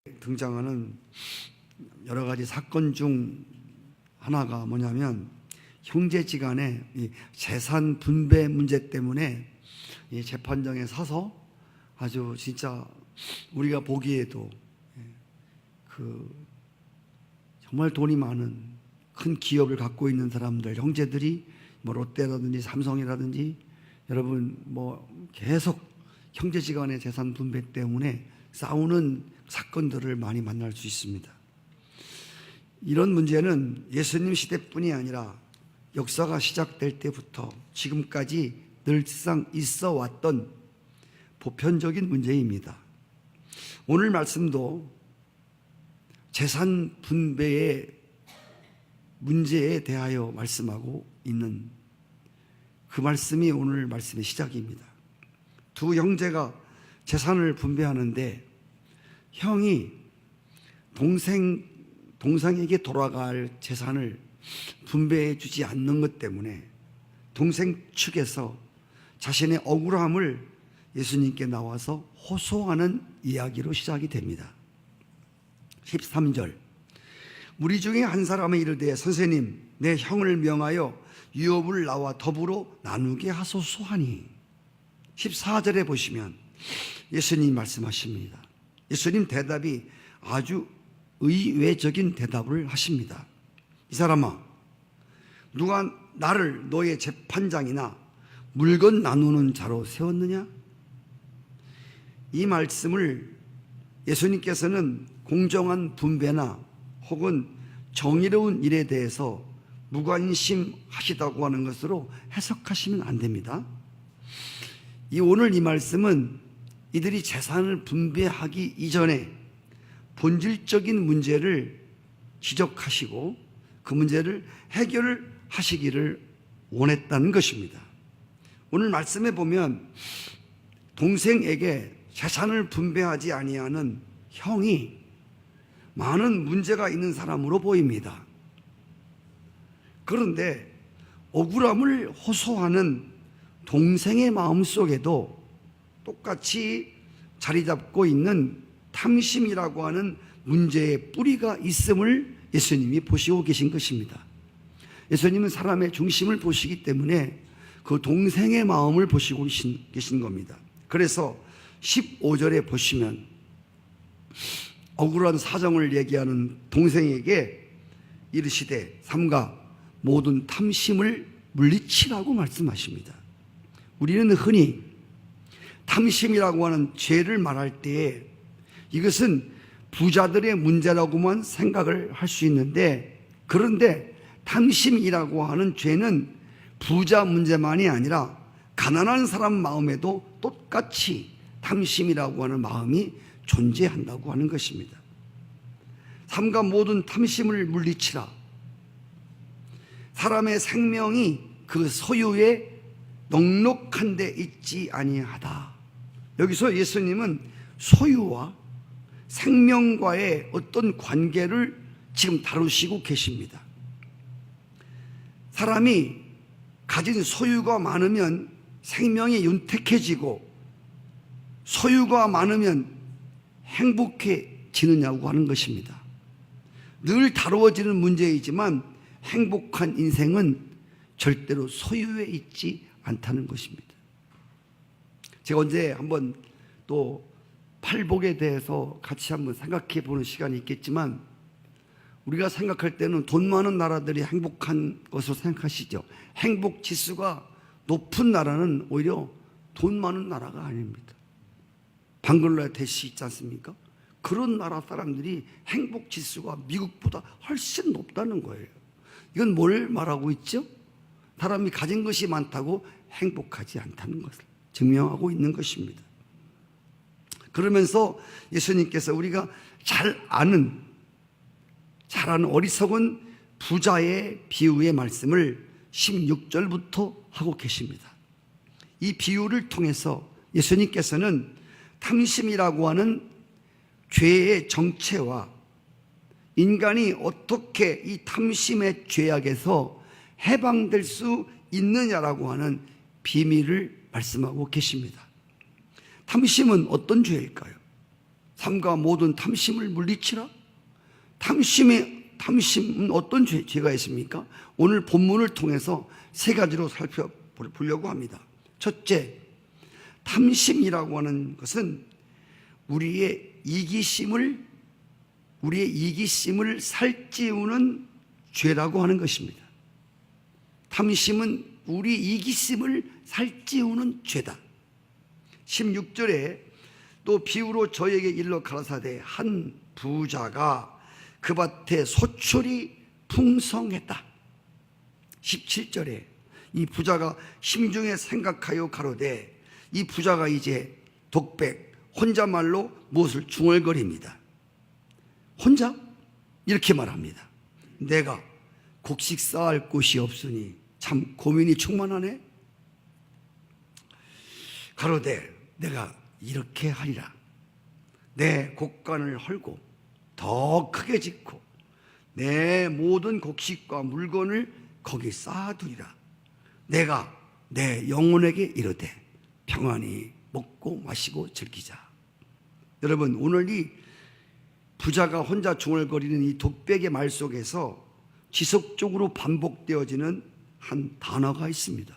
등장하는 여러 가지 사건 중 하나가 뭐냐면 형제지간의 이 재산 분배 문제 때문에 이 재판정에 서서 아주 진짜 우리가 보기에도 정말 돈이 많은 큰 기업을 갖고 있는 사람들, 형제들이 뭐 롯데라든지 삼성이라든지 여러분 뭐 계속 형제지간의 재산 분배 때문에 싸우는 사건들을 많이 만날 수 있습니다. 이런 문제는 예수님 시대뿐이 아니라 역사가 시작될 때부터 지금까지 늘상 있어 왔던 보편적인 문제입니다. 오늘 말씀도 재산 분배의 문제에 대하여 말씀하고 있는 그 말씀이 오늘 말씀의 시작입니다. 두 형제가 재산을 분배하는데 형이 동생에게 돌아갈 재산을 분배해 주지 않는 것 때문에 동생 측에서 자신의 억울함을 예수님께 나와서 호소하는 이야기로 시작이 됩니다. 13절, 무리 중에 한 사람이 이르되 선생님, 내 형을 명하여 유업을 나와 더불어 나누게 하소서 하니. 14절에 보시면 예수님이 말씀하십니다. 예수님 대답이 아주 의외적인 대답을 하십니다. 이 사람아, 누가 나를 너의 재판장이나 물건 나누는 자로 세웠느냐? 이 말씀을 예수님께서는 공정한 분배나 혹은 정의로운 일에 대해서 무관심하시다고 하는 것으로 해석하시면 안 됩니다. 오늘 이 말씀은 이들이 재산을 분배하기 이전에 본질적인 문제를 지적하시고 그 문제를 해결하시기를 원했다는 것입니다. 오늘 말씀에 보면 동생에게 재산을 분배하지 아니하는 형이 많은 문제가 있는 사람으로 보입니다. 그런데 억울함을 호소하는 동생의 마음속에도 똑같이 자리 잡고 있는 탐심이라고 하는 문제의 뿌리가 있음을 예수님이 보시고 계신 것입니다. 예수님은 사람의 중심을 보시기 때문에 그 동생의 마음을 보시고 계신 겁니다. 그래서 15절에 보시면 억울한 사정을 얘기하는 동생에게 이르시되 삼가 모든 탐심을 물리치라고 말씀하십니다. 우리는 흔히 탐심이라고 하는 죄를 말할 때에 이것은 부자들의 문제라고만 생각을 할 수 있는데, 그런데 탐심이라고 하는 죄는 부자 문제만이 아니라 가난한 사람 마음에도 똑같이 탐심이라고 하는 마음이 존재한다고 하는 것입니다. 삼가 모든 탐심을 물리치라. 사람의 생명이 그 소유에 넉넉한 데 있지 아니하다. 여기서 예수님은 소유와 생명과의 어떤 관계를 지금 다루시고 계십니다. 사람이 가진 소유가 많으면 생명이 윤택해지고 소유가 많으면 행복해지느냐고 하는 것입니다. 늘 다루어지는 문제이지만 행복한 인생은 절대로 소유에 있지 않다는 것입니다. 제가 언제 한번 또 팔복에 대해서 같이 한번 생각해 보는 시간이 있겠지만, 우리가 생각할 때는 돈 많은 나라들이 행복한 것으로 생각하시죠. 행복 지수가 높은 나라는 오히려 돈 많은 나라가 아닙니다. 방글라데시 있지 않습니까? 그런 나라 사람들이 행복 지수가 미국보다 훨씬 높다는 거예요. 이건 뭘 말하고 있죠? 사람이 가진 것이 많다고 행복하지 않다는 것을 증명하고 있는 것입니다. 그러면서 예수님께서 우리가 잘 아는 어리석은 부자의 비유의 말씀을 16절부터 하고 계십니다. 이 비유를 통해서 예수님께서는 탐심이라고 하는 죄의 정체와 인간이 어떻게 이 탐심의 죄악에서 해방될 수 있느냐라고 하는 비밀을 말씀하고 계십니다. 탐심은 어떤 죄일까요? 삼가 모든 탐심을 물리치라. 탐심은 어떤 죄가 있습니까? 오늘 본문을 통해서 세 가지로 살펴보려고 합니다. 첫째, 탐심이라고 하는 것은 우리의 이기심을 살찌우는 죄라고 하는 것입니다. 탐심은 우리 이기심을 살찌우는 죄다. 16절에 또 비유로 저에게 일러 가라사대 한 부자가 그 밭에 소출이 풍성했다. 17절에 이 부자가 심중에 생각하여 가로되, 이 부자가 이제 독백 혼자말로 무엇을 중얼거립니다. 혼자 이렇게 말합니다. 내가 곡식 쌓을 곳이 없으니 참 고민이 충만하네. 가로되 내가 이렇게 하리라. 내 곡간을 헐고 더 크게 짓고 내 모든 곡식과 물건을 거기 쌓아두리라. 내가 내 영혼에게 이르되 평안히 먹고 마시고 즐기자. 여러분, 오늘 이 부자가 혼자 중얼거리는 이 독백의 말 속에서 지속적으로 반복되어지는 한 단어가 있습니다.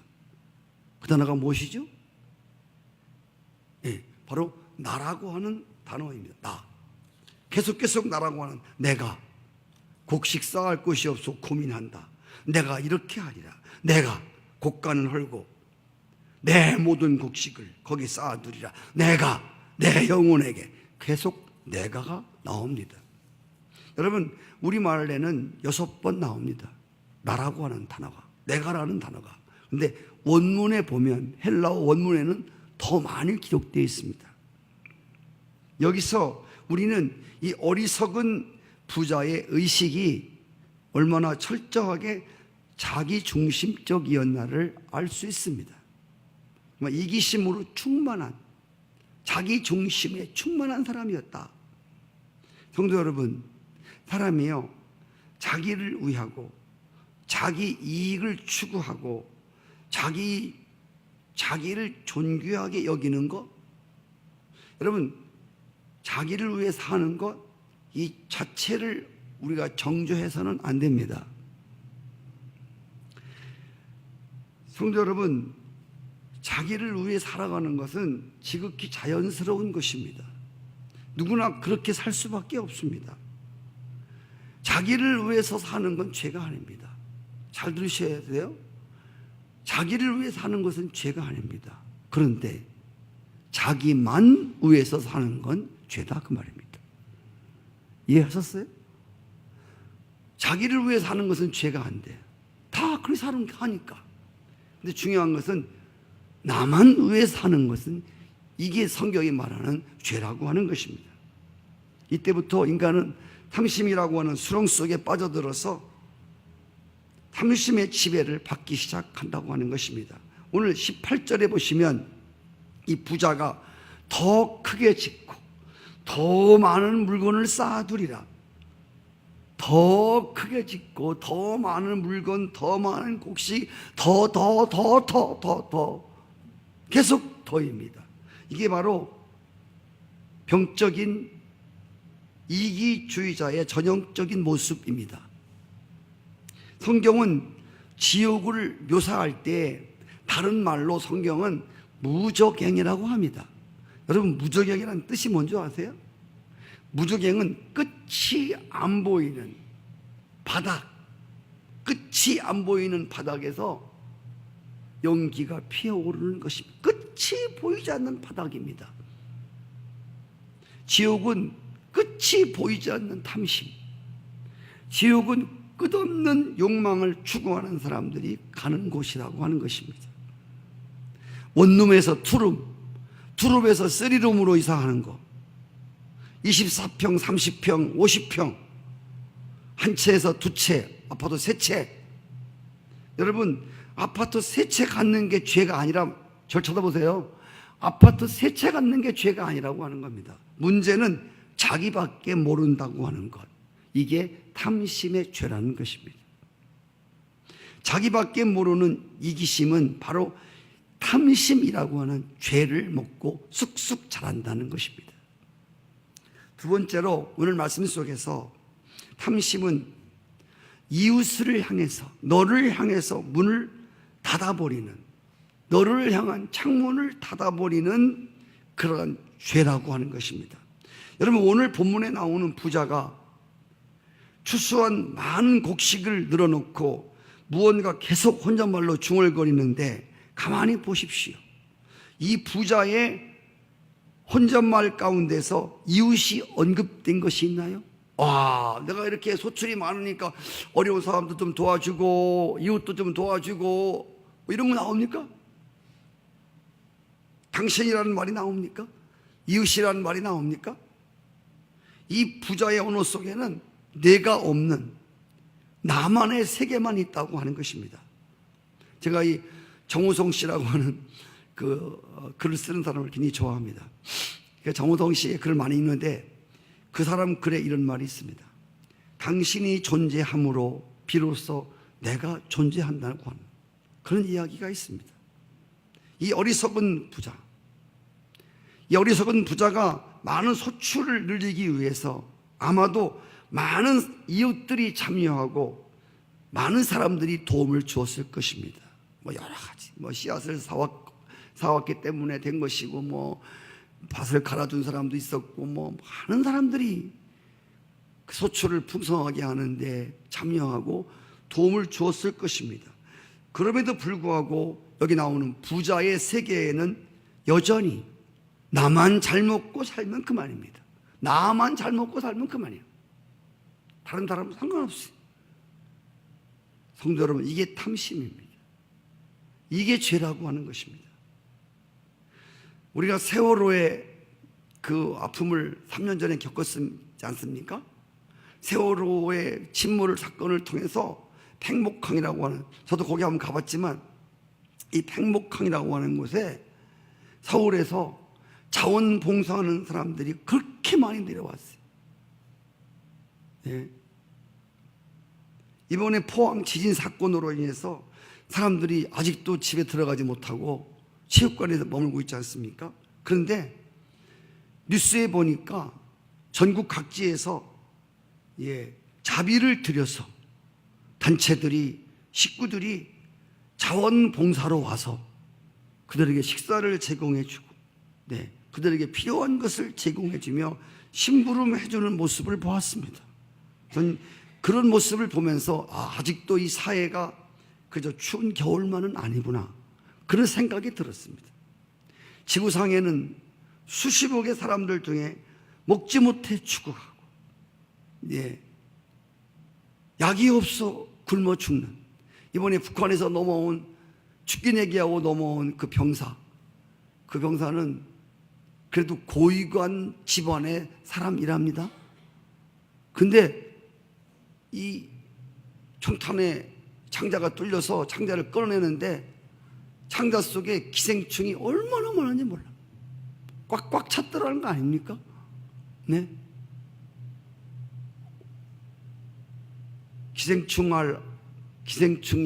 그 단어가 무엇이죠? 바로 나라고 하는 단어입니다. 나. 계속 나라고 하는, 내가 곡식 쌓을 곳이 없어 고민한다. 내가 이렇게 하리라. 내가 곡간을 헐고 내 모든 곡식을 거기 쌓아두리라. 내가 내 영혼에게, 계속 내가가 나옵니다. 여러분, 우리말에는 6번 나옵니다. 나라고 하는 단어가, 내가라는 단어가. 근데 원문에 보면, 헬라어 원문에는 더 많이 기록되어 있습니다. 여기서 우리는 이 어리석은 부자의 의식이 얼마나 철저하게 자기중심적이었나를 알 수 있습니다. 이기심으로 충만한, 자기중심에 충만한 사람이었다. 성도 여러분, 사람이요, 자기를 위하고 자기 이익을 추구하고 자기를 존귀하게 여기는 것, 여러분, 자기를 위해 사는 것, 이 자체를 우리가 정죄해서는 안 됩니다. 성도 여러분, 자기를 위해 살아가는 것은 지극히 자연스러운 것입니다. 누구나 그렇게 살 수밖에 없습니다. 자기를 위해서 사는 건 죄가 아닙니다. 잘 들으셔야 돼요. 자기를 위해 사는 것은 죄가 아닙니다. 그런데 자기만 위해서 사는 건 죄다, 그 말입니다. 이해하셨어요? 자기를 위해 사는 것은 죄가 안 돼요. 다 그렇게 하니까. 근데 중요한 것은 나만 위해 사는 것은, 이게 성경이 말하는 죄라고 하는 것입니다. 이때부터 인간은 탐심이라고 하는 수렁 속에 빠져들어서 탐심의 지배를 받기 시작한다고 하는 것입니다. 오늘 18절에 보시면 이 부자가 더 크게 짓고 더 많은 물건을 쌓아두리라. 더 크게 짓고 더 많은 물건, 더 많은 곡식, 더 계속 더입니다. 이게 바로 병적인 이기주의자의 전형적인 모습입니다. 성경은 지옥을 묘사할 때 다른 말로 성경은 무저갱이라고 합니다. 여러분, 무저갱이라는 뜻이 뭔지 아세요? 무저갱은 끝이 안 보이는 바닥, 끝이 안 보이는 바닥에서 연기가 피어오르는 것입니다. 끝이 보이지 않는 바닥입니다. 지옥은 끝이 보이지 않는 탐심, 지옥은 끝없는 욕망을 추구하는 사람들이 가는 곳이라고 하는 것입니다. 원룸에서 투룸, 투룸에서 쓰리룸으로 이사하는 거, 24평, 30평, 50평, 한 채에서 두 채, 아파트 세 채. 여러분, 아파트 세 채 갖는 게 죄가 아니라, 절 쳐다보세요. 아파트 세 채 갖는 게 죄가 아니라고 하는 겁니다. 문제는 자기밖에 모른다고 하는 것, 이게 탐심의 죄라는 것입니다. 자기밖에 모르는 이기심은 바로 탐심이라고 하는 죄를 먹고 쑥쑥 자란다는 것입니다. 두 번째로 오늘 말씀 속에서 탐심은 이웃을 향해서, 너를 향해서 문을 닫아버리는, 너를 향한 창문을 닫아버리는 그런 죄라고 하는 것입니다. 여러분, 오늘 본문에 나오는 부자가 추수한 많은 곡식을 늘어놓고 무언가 계속 혼잣말로 중얼거리는데, 가만히 보십시오. 이 부자의 혼잣말 가운데서 이웃이 언급된 것이 있나요? 내가 이렇게 소출이 많으니까 어려운 사람도 좀 도와주고 이웃도 좀 도와주고 뭐 이런 거 나옵니까? 당신이라는 말이 나옵니까? 이웃이라는 말이 나옵니까? 이 부자의 언어 속에는 내가 없는 나만의 세계만 있다고 하는 것입니다. 제가 이 정우성 씨라고 하는 글을 쓰는 사람을 굉장히 좋아합니다. 정우성 씨의 글을 많이 읽는데 그 사람 글에 이런 말이 있습니다. 당신이 존재함으로 비로소 내가 존재한다고 하는 그런 이야기가 있습니다. 이 어리석은 부자가 많은 소출을 늘리기 위해서 아마도 많은 이웃들이 참여하고 많은 사람들이 도움을 주었을 것입니다. 여러 가지 씨앗을 사왔기 때문에 된 것이고 밭을 갈아준 사람도 있었고 많은 사람들이 그 소출을 풍성하게 하는데 참여하고 도움을 주었을 것입니다. 그럼에도 불구하고 여기 나오는 부자의 세계에는 여전히 나만 잘 먹고 살면 그만입니다. 나만 잘 먹고 살면 그만이에요. 다른 사람은 상관없어요. 성도 여러분, 이게 탐심입니다. 이게 죄라고 하는 것입니다. 우리가 세월호의 그 아픔을 3년 전에 겪었지 않습니까? 세월호의 침몰 사건을 통해서 팽목항이라고 하는, 저도 거기 한번 가봤지만 이 팽목항이라고 하는 곳에 서울에서 자원봉사하는 사람들이 그렇게 많이 내려왔어요. 예. 이번에 포항 지진 사건으로 인해서 사람들이 아직도 집에 들어가지 못하고 체육관에서 머물고 있지 않습니까? 그런데 뉴스에 보니까 전국 각지에서 자비를 들여서 단체들이, 식구들이 자원봉사로 와서 그들에게 식사를 제공해주고 그들에게 필요한 것을 제공해주며 심부름해주는 모습을 보았습니다. 저는 그런 모습을 보면서 아직도 이 사회가 그저 추운 겨울만은 아니구나, 그런 생각이 들었습니다. 지구상에는 수십억의 사람들 중에 먹지 못해 죽어가고 약이 없어 굶어 죽는, 이번에 북한에서 넘어온, 죽기 얘기하고 넘어온 그 병사는 그래도 고위관 집안의 사람이랍니다. 근데 이 총탄에 창자가 뚫려서 창자를 끌어내는데 창자 속에 기생충이 얼마나 많은지 몰라. 꽉꽉 찼더라는 거 아닙니까? 네. 기생충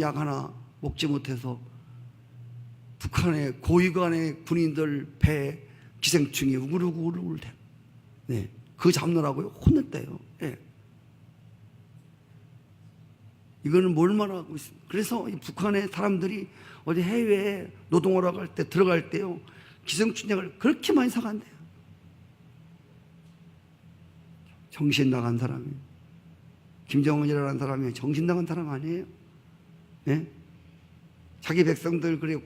약 하나 먹지 못해서 북한의 고위관의 군인들 배에 기생충이 우글우글 대. 그 잡느라고요 혼냈대요. 이거는 뭘 말하고 있습니까? 그래서 이 북한의 사람들이 어디 해외에 노동하러 갈 때, 들어갈 때요, 기생충약을 그렇게 많이 사간대요. 정신 나간 사람이, 김정은이라는 사람이 정신 나간 사람 아니에요? 자기 백성들 그래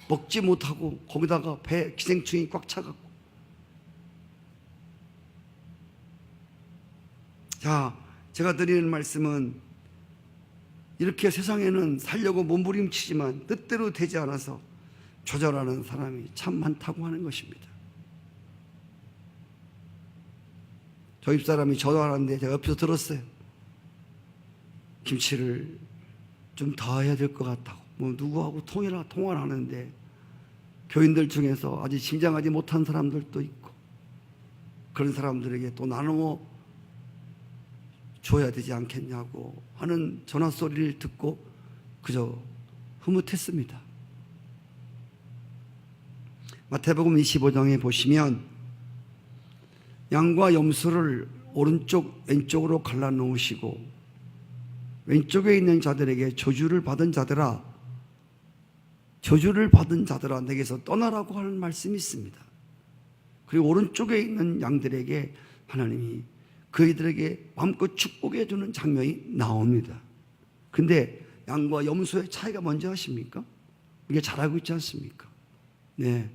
먹지 못하고 거기다가 배 기생충이 꽉 차갖고. 자, 제가 드리는 말씀은 이렇게 세상에는 살려고 몸부림치지만 뜻대로 되지 않아서 좌절하는 사람이 참 많다고 하는 것입니다. 저 집사람이 전화하는데 제가 옆에서 들었어요. 김치를 좀 더 해야 될 것 같다고. 누구하고 통화를 하는데 교인들 중에서 아직 심장하지 못한 사람들도 있고, 그런 사람들에게 또 나누어 줘야 되지 않겠냐고 하는 전화 소리를 듣고 그저 흐뭇했습니다. 마태복음 25장에 보시면 양과 염소를 오른쪽 왼쪽으로 갈라놓으시고 왼쪽에 있는 자들에게 저주를 받은 자들아 내게서 떠나라고 하는 말씀이 있습니다. 그리고 오른쪽에 있는 양들에게 하나님이 그이들에게 마음껏 축복해 주는 장면이 나옵니다. 근데 양과 염소의 차이가 뭔지 아십니까? 우리가 잘 알고 있지 않습니까? 네,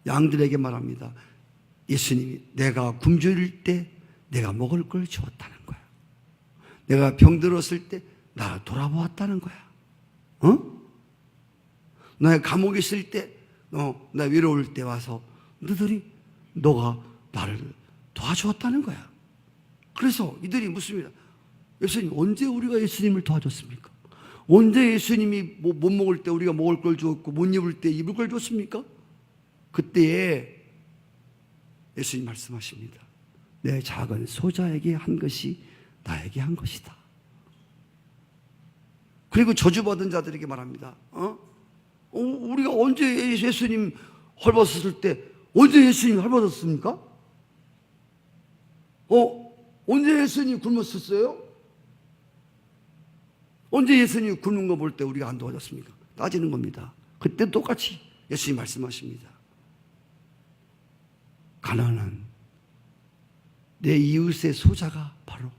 양들에게 말합니다. 예수님이 내가 굶주릴 때 내가 먹을 걸 주었다는 거야. 내가 병들었을 때 나를 돌아보았다는 거야. 나 감옥에 있을 때, 나 외로울 때 와서 너가 나를 도와주었다는 거야. 그래서 이들이 묻습니다. 예수님, 언제 우리가 예수님을 도와줬습니까? 언제 예수님이 못 먹을 때 우리가 먹을 걸 주었고 못 입을 때 입을 걸 줬습니까? 그때에 예수님 말씀하십니다. 내 작은 소자에게 한 것이 나에게 한 것이다. 그리고 저주받은 자들에게 말합니다. 우리가 언제 예수님 헐벗었을 때 언제 예수님 헐벗었습니까? 언제 예수님 굶었었어요? 언제 예수님 굶는 거 볼 때 우리가 안 도와줬습니까? 따지는 겁니다. 그때 똑같이 예수님 말씀하십니다. 가난한 내 이웃의 소자가 바로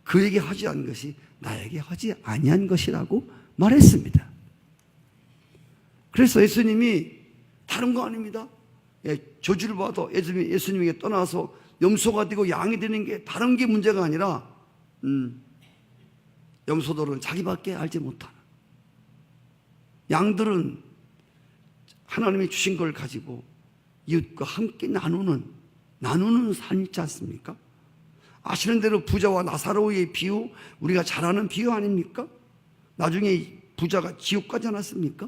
그에게 하지 않은 것이 나에게 하지 아니한 것이라고 말했습니다. 그래서 예수님이 다른 거 아닙니다. 저주를 받아 예수님에게 떠나서 염소가 되고 양이 되는 게 다른 게 문제가 아니라 염소들은 자기밖에 알지 못하는, 양들은 하나님이 주신 걸 가지고 이웃과 함께 나누는 삶이 있지 않습니까? 아시는 대로 부자와 나사로의 비유, 우리가 잘 아는 비유 아닙니까? 나중에 부자가 지옥 가지 않았습니까?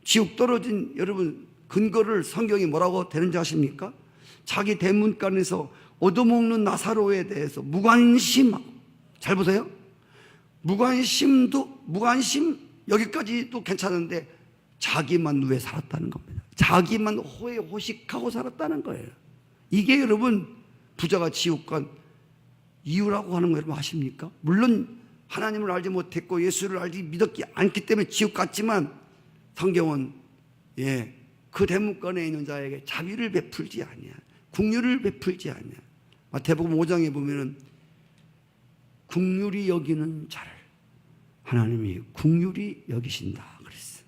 지옥 떨어진 여러분 근거를 성경이 뭐라고 되는지 아십니까? 자기 대문간에서 얻어먹는 나사로에 대해서 무관심하고, 잘 보세요. 무관심 여기까지도 괜찮은데 자기만 누에 살았다는 겁니다. 자기만 호식하고 살았다는 거예요. 이게 여러분 부자가 지옥 간 이유라고 하는 거 여러분 아십니까? 물론 하나님을 알지 못했고 예수를 알지 믿었지 않기 때문에 지옥 갔지만 성경은 그 대문간에 있는 자에게 자비를 베풀지 아니야. 긍휼을 베풀지 아니야. 마태복음 5장에 보면은 긍휼히 여기는 자를 하나님이 긍휼히 여기신다 그랬어.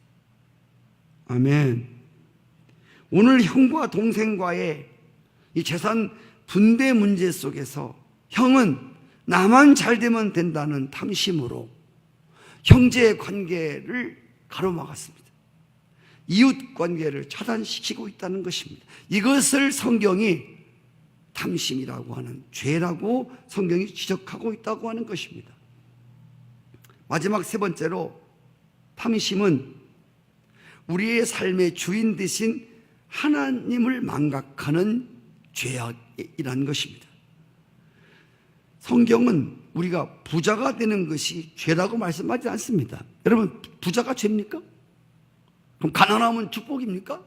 아멘. 오늘 형과 동생과의 이 재산 분배 문제 속에서 형은 나만 잘 되면 된다는 탐심으로 형제 관계를 가로막았습니다. 이웃 관계를 차단시키고 있다는 것입니다. 이것을 성경이 탐심이라고 하는 죄라고 성경이 지적하고 있다고 하는 것입니다. 마지막 세 번째로 탐심은 우리의 삶의 주인 되신 하나님을 망각하는 죄악이라는 것입니다. 성경은 우리가 부자가 되는 것이 죄라고 말씀하지 않습니다. 여러분, 부자가 죄입니까? 그럼 가난하면 축복입니까?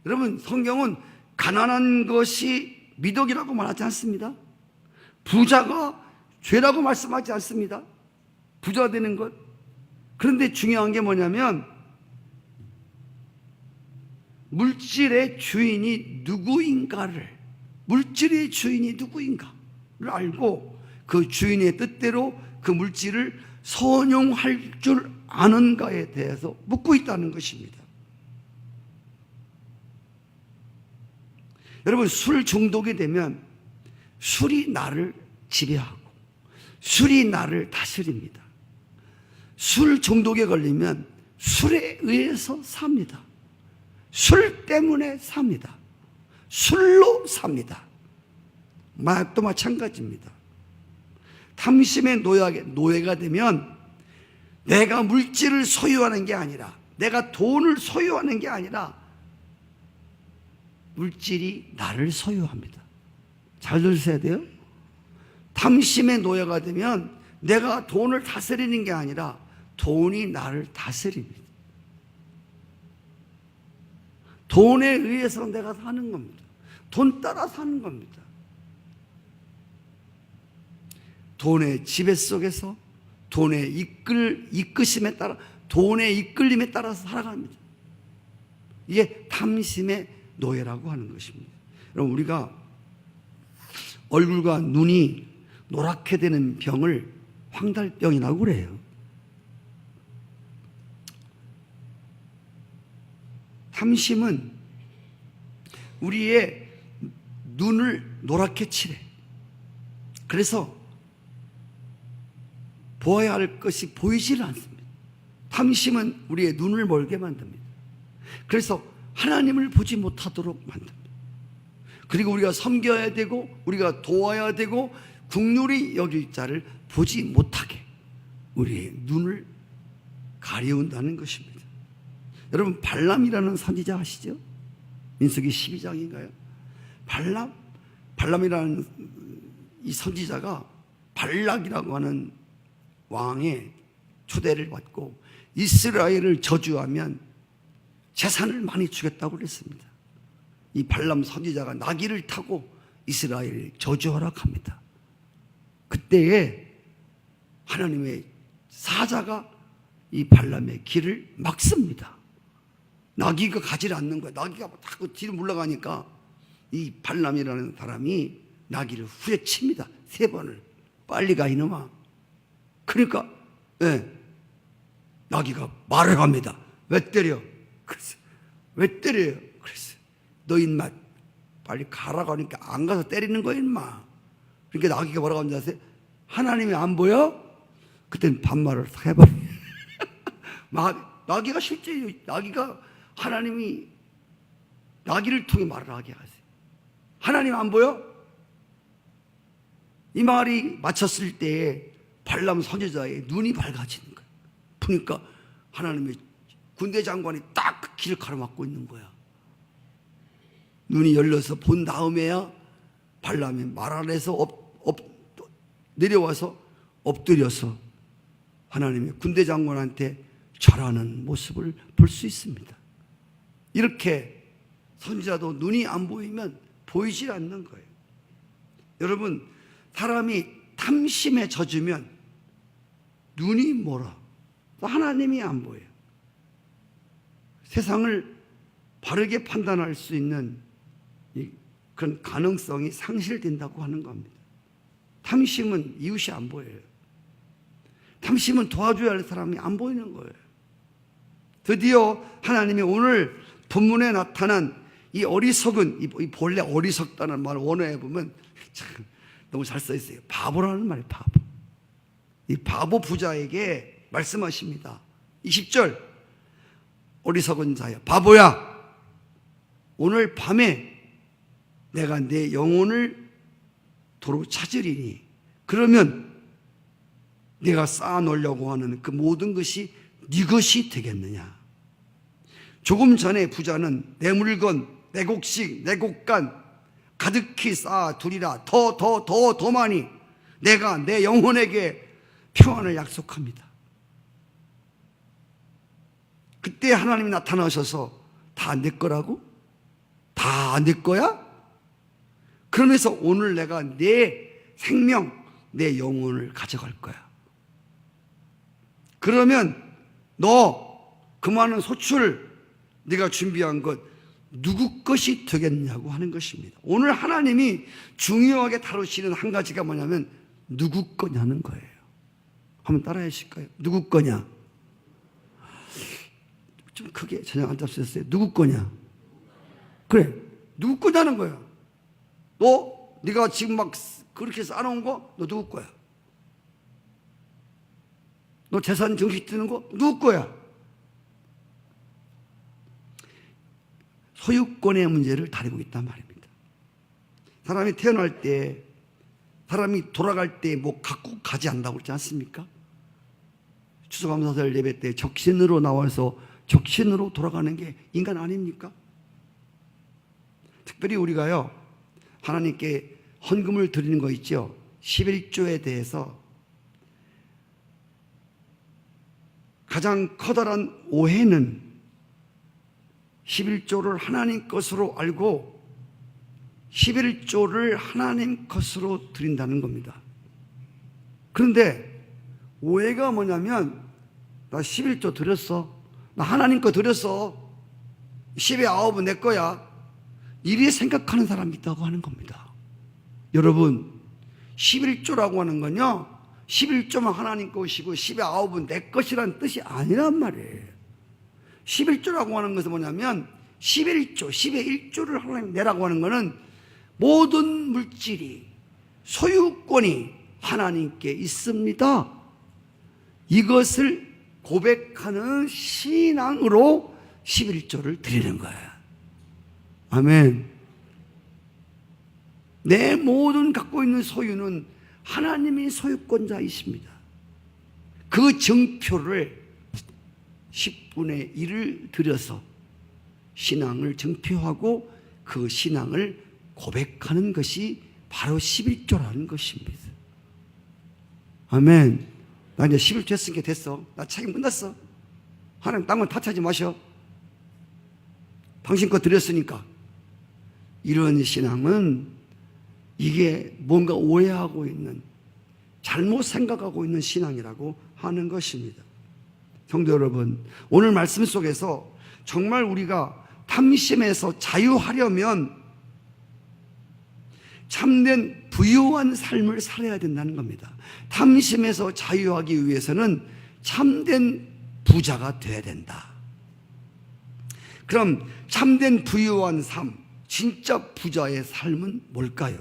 여러분, 성경은 가난한 것이 미덕이라고 말하지 않습니다. 부자가 죄라고 말씀하지 않습니다. 부자 되는 것. 그런데 중요한 게 뭐냐면 물질의 주인이 누구인가를 알고 그 주인의 뜻대로 그 물질을 선용할 줄 아는가에 대해서 묻고 있다는 것입니다. 여러분, 술 중독이 되면 술이 나를 지배하고 술이 나를 다스립니다. 술 중독에 걸리면 술에 의해서 삽니다. 술 때문에 삽니다. 술로 삽니다. 마약도 마찬가지입니다. 탐심의 노예가 되면 내가 물질을 소유하는 게 아니라, 내가 돈을 소유하는 게 아니라 물질이 나를 소유합니다. 잘 들으셔야 돼요. 탐심의 노예가 되면 내가 돈을 다스리는 게 아니라 돈이 나를 다스립니다. 돈에 의해서 내가 사는 겁니다. 돈 따라 사는 겁니다. 돈의 지배 속에서 돈의 이끄심에 따라, 돈의 이끌림에 따라서 살아갑니다. 이게 탐심의 노예라고 하는 것입니다. 여러분, 우리가 얼굴과 눈이 노랗게 되는 병을 황달병이라고 그래요. 탐심은 우리의 눈을 노랗게 칠해. 그래서 보아야 할 것이 보이지를 않습니다. 탐심은 우리의 눈을 멀게 만듭니다. 그래서 하나님을 보지 못하도록 만듭니다. 그리고 우리가 섬겨야 되고 우리가 도와야 되고 국률이 여길 자를 보지 못하게 우리의 눈을 가려운다는 것입니다. 여러분, 발람이라는 선지자 아시죠? 민수기 12장인가요? 발람이라는 이 선지자가 발락이라고 하는 왕의 초대를 받고 이스라엘을 저주하면 재산을 많이 주겠다고 그랬습니다. 이 발람 선지자가 나귀를 타고 이스라엘을 저주하라 합니다. 그때에 하나님의 사자가 이 발람의 길을 막습니다. 나귀가 가지를 않는 거야. 나귀가 자꾸 뒤로 물러가니까 이 발람이라는 사람이 나귀를 후려칩니다. 3번을. 빨리 가 이놈아. 그러니까 나귀가 말을 합니다. 왜 때려? 그래서 왜 때려요? 그래서 너 인마 빨리 가라고 하니까 안 가서 때리는 거야 인마. 그러니까 나귀가 뭐라고 하는지 아세요? 하나님이 안 보여? 그때는 반말을 해버려. 나귀가 실제 나귀가 하나님이 나귀를 통해 말을 하게 하세요. 하나님 안 보여? 이 말이 마쳤을 때에 발람 선지자의 눈이 밝아지는 거예요. 보니까 하나님의 군대 장관이 딱 그 길을 가로막고 있는 거야. 눈이 열려서 본 다음에야 발람이 말 안에서 내려와서 엎드려서 하나님의 군대 장관한테 절하는 모습을 볼 수 있습니다. 이렇게 선지자도 눈이 안 보이면 보이지 않는 거예요. 여러분, 사람이 탐심에 젖으면 눈이 멀어. 하나님이 안 보여요. 세상을 바르게 판단할 수 있는 그런 가능성이 상실된다고 하는 겁니다. 탐심은 이웃이 안 보여요. 탐심은 도와줘야 할 사람이 안 보이는 거예요. 드디어 하나님이 오늘 본문에 나타난 이 어리석은, 이 본래 어리석다는 말을 원어에 보면 참 너무 잘 써 있어요. 바보라는 말이에요. 바보. 이 바보 부자에게 말씀하십니다. 20절, 어리석은 자야, 바보야, 오늘 밤에 내가 내 영혼을 도로 찾으리니 그러면 내가 쌓아놓으려고 하는 그 모든 것이 네 것이 되겠느냐. 조금 전에 부자는 내 물건, 내 곡식, 내 곡간 가득히 쌓아두리라. 더 많이 내가 내 영혼에게 평안을 약속합니다. 그때 하나님이 나타나셔서 다 내 거라고? 다 내 거야? 그러면서 오늘 내가 내 생명, 내 영혼을 가져갈 거야. 그러면 너 그 많은 소출 네가 준비한 것 누구 것이 되겠냐고 하는 것입니다. 오늘 하나님이 중요하게 다루시는 한 가지가 뭐냐면 누구 거냐는 거예요. 한번 따라해 주실까요? 누구 거냐? 좀 크게 저녁 안 잡수셨어요? 누구 거냐? 그래, 누구 거냐는 거야. 네가 지금 막 그렇게 쌓아놓은 거 너 누구 거야? 너 재산 정식 드는 거 누구 거야? 소유권의 문제를 다루고 있단 말입니다. 사람이 태어날 때, 사람이 돌아갈 때 뭐 갖고 가지 않는다고 그러지 않습니까? 추수감사절 예배 때 적신으로 나와서 적신으로 돌아가는 게 인간 아닙니까? 특별히 우리가요, 하나님께 헌금을 드리는 거 있죠. 11조에 대해서 가장 커다란 오해는 11조를 하나님 것으로 알고 11조를 하나님 것으로 드린다는 겁니다. 그런데 오해가 뭐냐면, 나 11조 드렸어, 나 하나님 거 드렸어, 10의 9은 내 거야, 이리 생각하는 사람이 있다고 하는 겁니다. 여러분, 11조라고 하는 건요, 11조만 하나님 것이고 10의 9은 내 것이라는 뜻이 아니란 말이에요. 11조라고 하는 것은 뭐냐면 11조, 10의 1조를 하나님 내라고 하는 것은 모든 물질이, 소유권이 하나님께 있습니다, 이것을 고백하는 신앙으로 11조를 드리는 거예요. 아멘. 내 모든 갖고 있는 소유는 하나님이 소유권자이십니다. 그 증표를 10분의 1을 들여서 신앙을 증표하고 그 신앙을 고백하는 것이 바로 11조라는 것입니다. 아멘. 나 이제 11조 했으니까 됐어, 나 책임 끝났어, 하나님 땅은 탓하지 마셔, 당신 거 드렸으니까. 이런 신앙은 이게 뭔가 오해하고 있는, 잘못 생각하고 있는 신앙이라고 하는 것입니다. 성도 여러분, 오늘 말씀 속에서 정말 우리가 탐심에서 자유하려면 참된 부유한 삶을 살아야 된다는 겁니다. 탐심에서 자유하기 위해서는 참된 부자가 되어야 된다. 그럼 참된 부유한 삶, 진짜 부자의 삶은 뭘까요?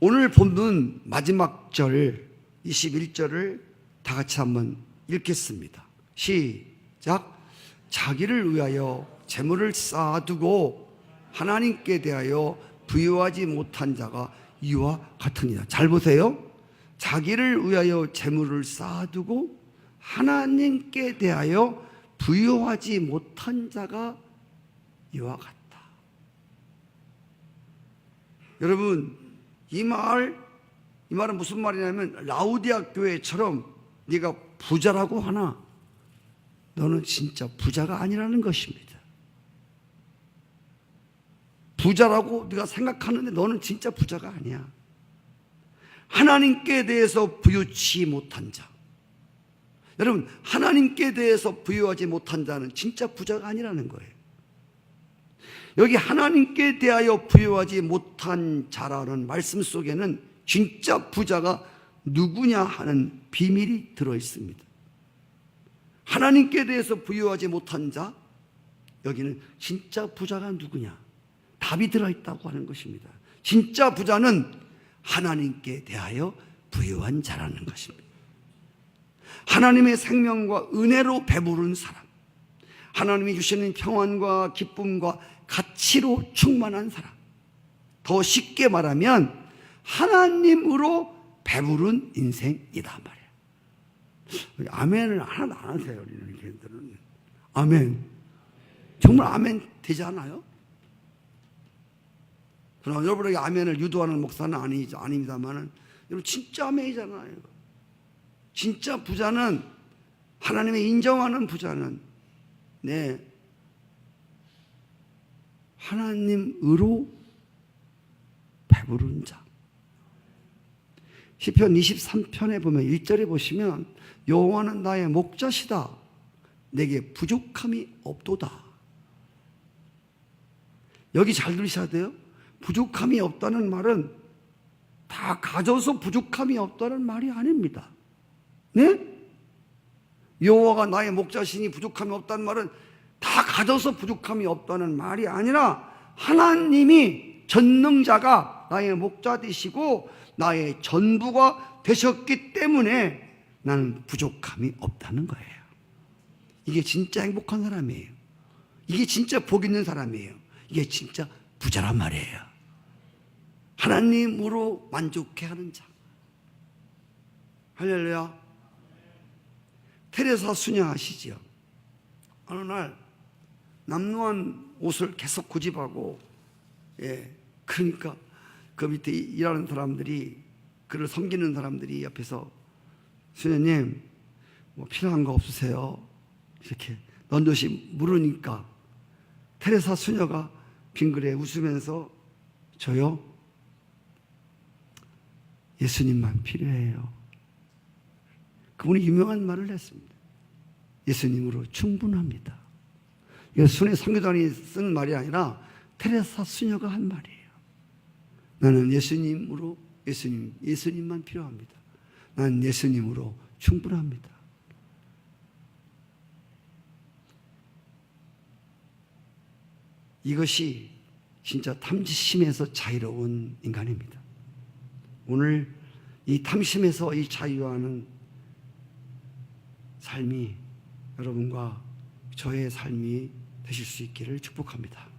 오늘 본문 마지막 절 21절을 다 같이 한번 읽겠습니다. 시작. 자기를 위하여 재물을 쌓아두고 하나님께 대하여 부유하지 못한 자가 이와 같으니라. 잘 보세요. 자기를 위하여 재물을 쌓아두고 하나님께 대하여 부유하지 못한 자가 이와 같다. 여러분, 이 말은 무슨 말이냐면, 라우디아 교회처럼 네가 부자라고 하나 너는 진짜 부자가 아니라는 것입니다. 부자라고 네가 생각하는데 너는 진짜 부자가 아니야. 하나님께 대해서 부유치 못한 자, 여러분, 하나님께 대해서 부유하지 못한 자는 진짜 부자가 아니라는 거예요. 여기 하나님께 대하여 부유하지 못한 자라는 말씀 속에는 진짜 부자가 누구냐 하는 비밀이 들어있습니다. 하나님께 대해서 부유하지 못한 자, 여기는 진짜 부자가 누구냐, 답이 들어있다고 하는 것입니다. 진짜 부자는 하나님께 대하여 부유한 자라는 것입니다. 하나님의 생명과 은혜로 배부른 사람, 하나님이 주시는 평안과 기쁨과 가치로 충만한 사람, 더 쉽게 말하면 하나님으로 배부른 인생이다 말이에요. 아멘을 하나도 안 하세요, 우리는 교인들은. 아멘. 정말 아멘 되지 않아요? 그러나 여러분에게 아멘을 유도하는 목사는 아닙니다만은, 여러분 진짜 아멘이잖아요. 진짜 부자는, 하나님의 인정하는 부자는 하나님으로 배부른 자. 시편 23편에 보면 1절에 보시면, 여호와는 나의 목자시다, 내게 부족함이 없도다. 여기 잘 들으셔야 돼요. 부족함이 없다는 말은 다 가져서 부족함이 없다는 말이 아닙니다. 네? 여호와가 나의 목자시니 부족함이 없다는 말은 다 가져서 부족함이 없다는 말이 아니라, 하나님이 전능자가 나의 목자 되시고 나의 전부가 되셨기 때문에 나는 부족함이 없다는 거예요. 이게 진짜 행복한 사람이에요. 이게 진짜 복 있는 사람이에요. 이게 진짜 부자란 말이에요. 하나님으로 만족해하는 자. 할렐루야. 테레사 수녀 아시지요? 어느 날 남루한 옷을 계속 고집하고, 그러니까 그 밑에 일하는 사람들이, 그를 섬기는 사람들이 옆에서, 수녀님 뭐 필요한 거 없으세요? 이렇게 넌듯이 물으니까 테레사 수녀가 빙그레 웃으면서 저요? 예수님만 필요해요. 그분이 유명한 말을 했습니다. 예수님으로 충분합니다. 이거 순회 선교단이 쓴 말이 아니라 테레사 수녀가 한 말이에요. 나는 예수님만 필요합니다. 난 예수님으로 충분합니다. 이것이 진짜 탐심에서 자유로운 인간입니다. 오늘 이 탐심에서 이 자유하는 삶이 여러분과 저의 삶이 되실 수 있기를 축복합니다.